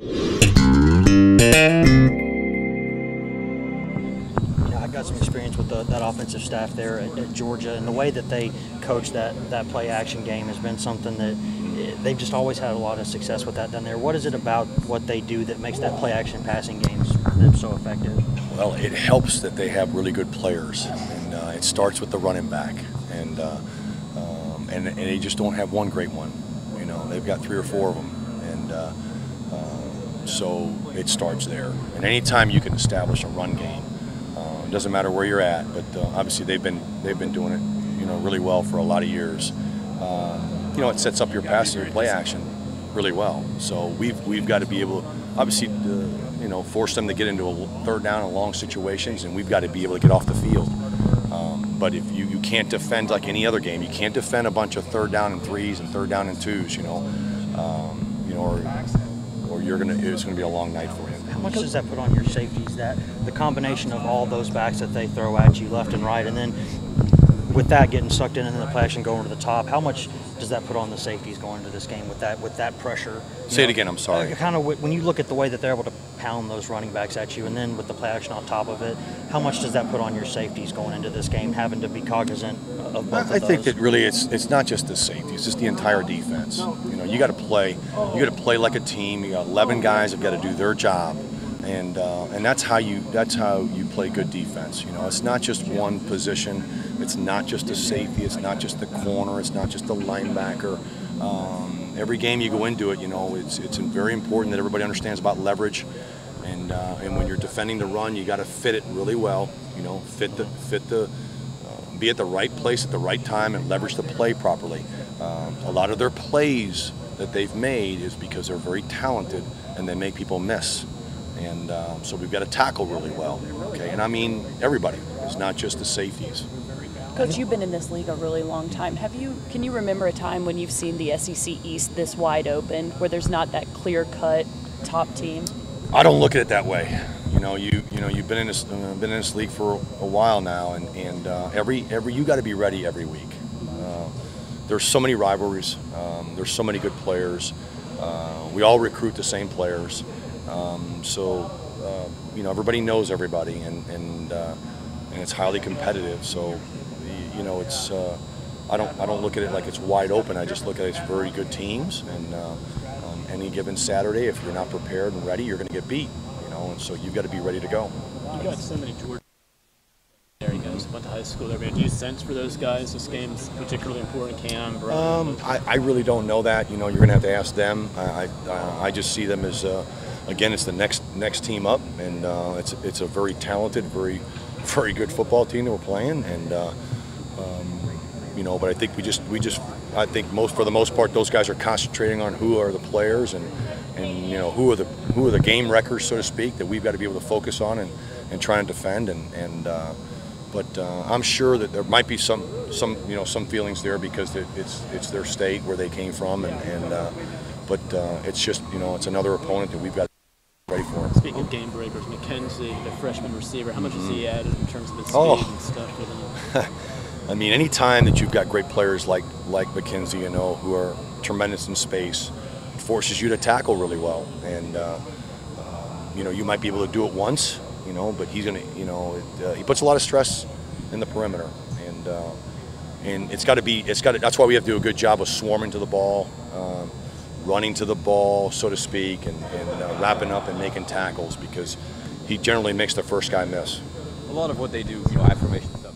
I've got some experience with that offensive staff there at Georgia, and the way that they coach that play action game has been something that they've just always had a lot of success with that down there. What is it about what they do that makes that play action passing game so effective? Well, it helps that they have really good players, and it starts with the running back, and they just don't have one great one. You know, they've got 3 or 4 of them, and so it starts there. And anytime you can establish a run game, it doesn't matter where you're at, but obviously they've been doing it, you know, really well for a lot of years. You know, it sets up your passing, your play action really well. So we've got to be able to, obviously, you know, force them to get into a 3rd down and long situations, and we've got to be able to get off the field. But if you can't defend like any other game, you can't defend a bunch of 3rd down and 3s and 3rd down and 2s, you know, or it's gonna be a long night for you. How much does that put on your safeties? That the combination of all those backs that they throw at you left and right, and then with that getting sucked in and then the play action going to the top, how much does that put on the safeties going into this game with that pressure? Say it again, I'm sorry. Kind of when you look at the way that they're able to pound those running backs at you, and then with the play action on top of it, how much does that put on your safeties going into this game, having to be cognizant of both of those? I think that really it's not just the safety, it's just the entire defense. You know, you got to play like a team. You got 11 guys have got to do their job, and that's how you play good defense. You know, it's not just one position. It's not just a safety. It's not just the corner. It's not just the linebacker. Every game you go into it, you know, it's very important that everybody understands about leverage, and when you're defending the run, you got to fit it really well. You know, be at the right place at the right time and leverage the play properly. A lot of their plays that they've made is because they're very talented and they make people miss, and so we've got to tackle really well. Okay, and I mean everybody. It's not just the safeties. Coach, you've been in this league a really long time. Can you remember a time when you've seen the SEC East this wide open, where there's not that clear-cut top team? I don't look at it that way. You know, you've been in this league for a while now, and you got to be ready every week. There's so many rivalries. There's so many good players. We all recruit the same players, so you know, everybody knows everybody, and it's highly competitive. So. You know, it's I don't look at it like it's wide open. I just look at it as very good teams, and any given Saturday, if you're not prepared and ready, you're going to get beat. You know, and so you've got to be ready to go. You got so many Georgia. There you go. Went to high school there. Do you sense for those guys this game's particularly important? Cam, Brian? I really don't know that. You know, you're going to have to ask them. I just see them as again, it's the next team up, and it's a very talented, very good football team that we're playing, and. You know, but I think I think for the most part, those guys are concentrating on who are the players and you know, who are the game wreckers, so to speak, that we've got to be able to focus on and try and defend, but I'm sure that there might be some feelings there because it's their state where they came from, but it's just, you know, it's another opponent that we've got to be ready for. Speaking of game breakers, McKenzie, the freshman receiver, how much has he added in terms of his speed and stuff for them? I mean, any time that you've got great players like McKenzie, you know, who are tremendous in space, forces you to tackle really well. And, you know, you might be able to do it once, you know, but he's going to, you know, he puts a lot of stress in the perimeter. And that's why we have to do a good job of swarming to the ball, running to the ball, so to speak, and wrapping up and making tackles, because he generally makes the first guy miss. A lot of what they do, you know, I formation stuff.